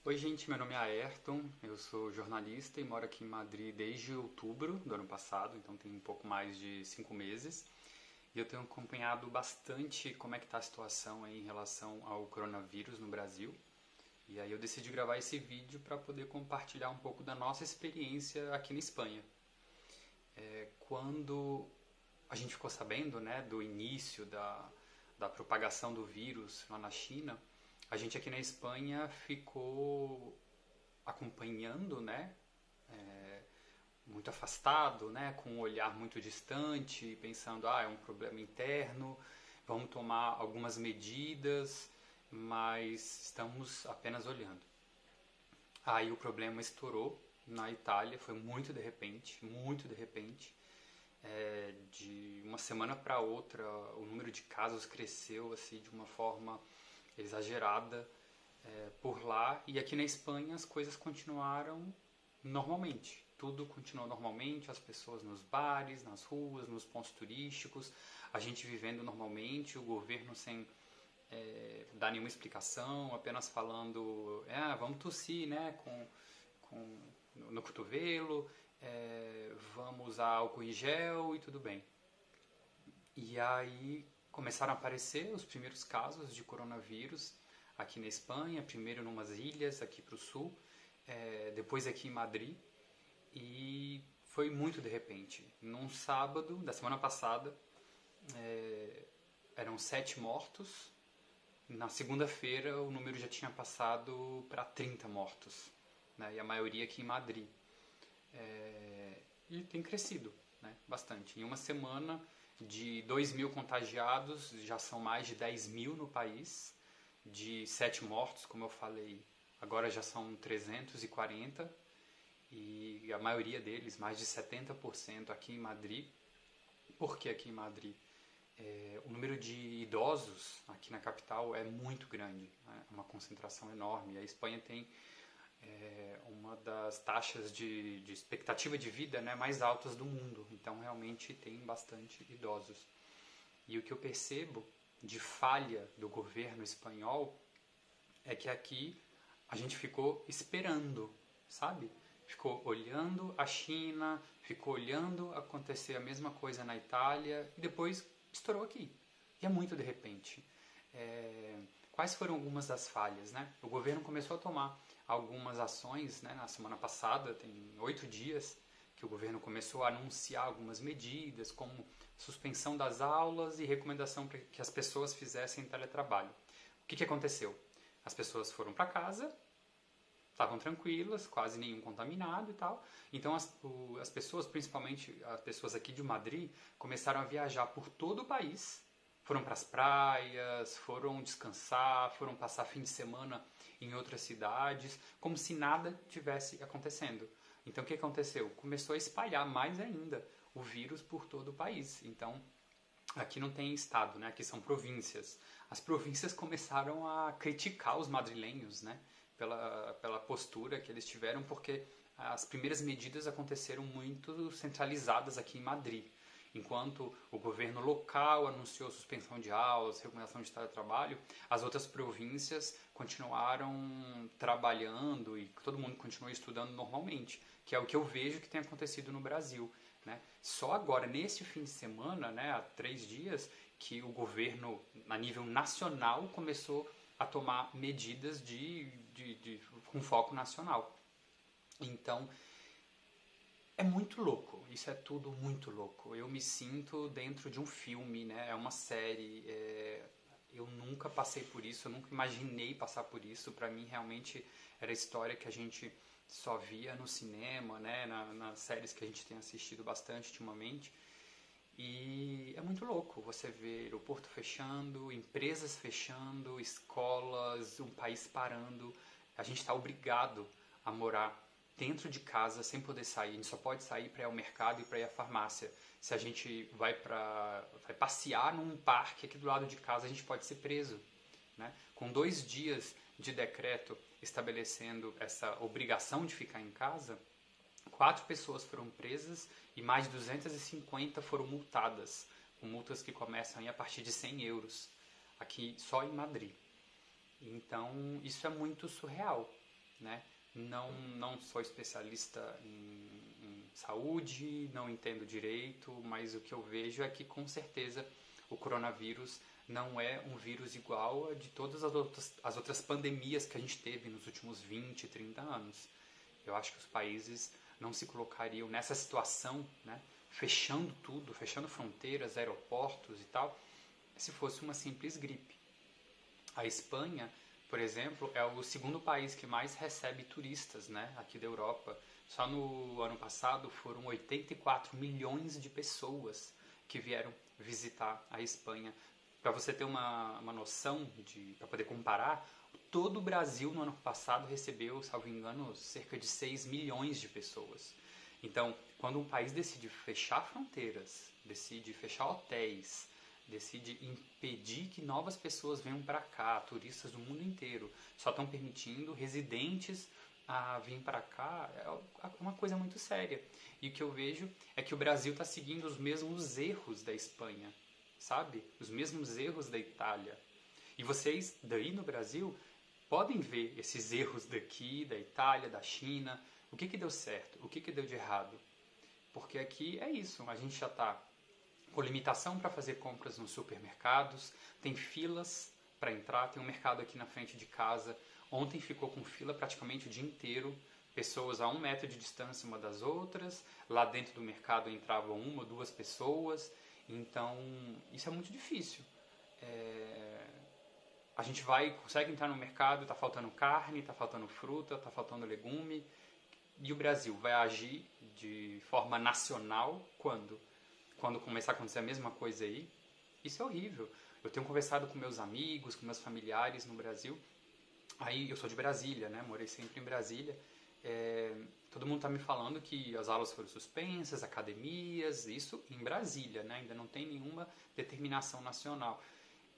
Oi, gente, meu nome é Ayrton, eu sou jornalista e moro aqui em Madrid desde outubro do ano passado, então tem um pouco mais de 5 meses. E eu tenho acompanhado bastante como é que está a situação aí em relação ao coronavírus no Brasil. E aí eu decidi gravar esse vídeo para poder compartilhar um pouco da nossa experiência aqui na Espanha. Quando a gente ficou sabendo, né, do início da propagação do vírus lá na China, a gente aqui na Espanha ficou acompanhando, né, muito afastado, né, com um olhar muito distante, pensando, é um problema interno, vamos tomar algumas medidas, mas estamos apenas olhando. Aí o problema estourou na Itália, foi muito de repente. De uma semana para outra, o número de casos cresceu assim de uma forma exagerada por lá. E aqui na Espanha as coisas continuaram normalmente. Tudo continuou normalmente, as pessoas nos bares, nas ruas, nos pontos turísticos, a gente vivendo normalmente, o governo sem dar nenhuma explicação, apenas falando, vamos tossir, né, no cotovelo, vamos usar álcool em gel e tudo bem. E aí começaram a aparecer os primeiros casos de coronavírus aqui na Espanha, primeiro em umas ilhas aqui para o sul, depois aqui em Madrid, e foi muito de repente. Num sábado da semana passada, eram 7 mortos. Na segunda-feira, o número já tinha passado para 30 mortos, né? E a maioria aqui em Madrid. E tem crescido, né? Bastante. Em uma semana, de 2.000 contagiados, já são mais de 10.000 no país. De 7 mortos, como eu falei, agora já são 340. E a maioria deles, mais de 70% aqui em Madrid. Por que aqui em Madrid? O número de idosos aqui na capital é muito grande, né? Uma concentração enorme. A Espanha tem uma das taxas de expectativa de vida, né, mais altas do mundo, então realmente tem bastante idosos. E o que eu percebo de falha do governo espanhol é que aqui a gente ficou esperando, sabe? Ficou olhando a China, ficou olhando acontecer a mesma coisa na Itália e depois estourou aqui. E é muito de repente. Quais foram algumas das falhas, né? O governo começou a tomar algumas ações, né, na semana passada, tem 8 dias que o governo começou a anunciar algumas medidas, como suspensão das aulas e recomendação para que as pessoas fizessem teletrabalho. O que aconteceu? As pessoas foram para casa, estavam tranquilas, quase nenhum contaminado e tal. Então as pessoas, principalmente as pessoas aqui de Madrid, começaram a viajar por todo o país. Foram para as praias, foram descansar, foram passar fim de semana em outras cidades, como se nada tivesse acontecendo. Então o que aconteceu? Começou a espalhar mais ainda o vírus por todo o país. Então aqui não tem estado, né? Aqui são províncias. As províncias começaram a criticar os madrilenhos, né? Pela postura que eles tiveram, porque as primeiras medidas aconteceram muito centralizadas aqui em Madrid. Enquanto o governo local anunciou suspensão de aulas, recomendação de teletrabalho, as outras províncias continuaram trabalhando e todo mundo continuou estudando normalmente, que é o que eu vejo que tem acontecido no Brasil, né? Só agora, nesse fim de semana, né, há 3 dias, que o governo, a nível nacional, começou a tomar medidas com foco nacional. Então, é muito louco, isso é tudo muito louco. Eu me sinto dentro de um filme, né? É uma série. Eu nunca passei por isso, eu nunca imaginei passar por isso. Para mim, realmente, era história que a gente só via no cinema, né? Nas séries que a gente tem assistido bastante ultimamente. E é muito louco você ver aeroporto fechando, empresas fechando, escolas, um país parando. A gente está obrigado a morar dentro de casa sem poder sair. A gente só pode sair para ir ao mercado e para ir à farmácia. Se a gente vai passear num parque aqui do lado de casa, a gente pode ser preso, né? Com 2 dias de decreto estabelecendo essa obrigação de ficar em casa, 4 pessoas foram presas e mais de 250 foram multadas, com multas que começam a partir de 100 euros, aqui só em Madrid. Então, isso é muito surreal. né? Não sou especialista em saúde, não entendo direito, mas o que eu vejo é que com certeza o coronavírus não é um vírus igual a de todas as outras pandemias que a gente teve nos últimos 20, 30 anos. Eu acho que os países não se colocariam nessa situação, né, fechando tudo, fechando fronteiras, aeroportos e tal, se fosse uma simples gripe. A Espanha, por exemplo, é o segundo país que mais recebe turistas, né, aqui da Europa. Só no ano passado foram 84 milhões de pessoas que vieram visitar a Espanha. Para você ter uma noção, para poder comparar, todo o Brasil no ano passado recebeu, salvo engano, cerca de 6 milhões de pessoas. Então, quando um país decide fechar fronteiras, decide fechar hotéis, decide impedir que novas pessoas venham para cá, turistas do mundo inteiro, só estão permitindo residentes a vir para cá, é uma coisa muito séria. E o que eu vejo é que o Brasil está seguindo os mesmos erros da Espanha, sabe? Os mesmos erros da Itália. E vocês, daí no Brasil, podem ver esses erros daqui, da Itália, da China. O que deu certo? O que deu de errado? Porque aqui é isso, a gente já está com limitação para fazer compras nos supermercados, tem filas para entrar, tem um mercado aqui na frente de casa. Ontem ficou com fila praticamente o dia inteiro, pessoas a 1 metro de distância uma das outras, lá dentro do mercado entravam 1 ou 2 pessoas, então isso é muito difícil. A gente consegue entrar no mercado, está faltando carne, está faltando fruta, está faltando legume, e o Brasil vai agir de forma nacional quando? Quando começar a acontecer a mesma coisa aí? Isso é horrível. Eu tenho conversado com meus amigos, com meus familiares no Brasil. Aí eu sou de Brasília, né? Morei sempre em Brasília. Todo mundo está me falando que as aulas foram suspensas, academias, isso em Brasília, né? Ainda não tem nenhuma determinação nacional.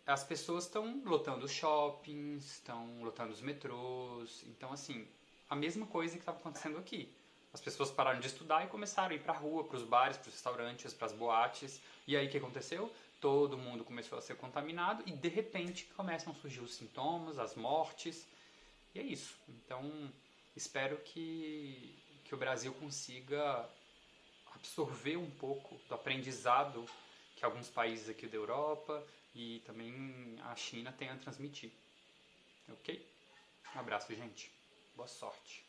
As pessoas estão lotando os shoppings, estão lotando os metrôs. Então, assim, a mesma coisa que estava acontecendo aqui. As pessoas pararam de estudar e começaram a ir para a rua, para os bares, para os restaurantes, para as boates. E aí o que aconteceu? Todo mundo começou a ser contaminado e de repente começam a surgir os sintomas, as mortes. E é isso. Então espero que o Brasil consiga absorver um pouco do aprendizado que alguns países aqui da Europa e também a China têm a transmitir. Ok? Um abraço, gente. Boa sorte.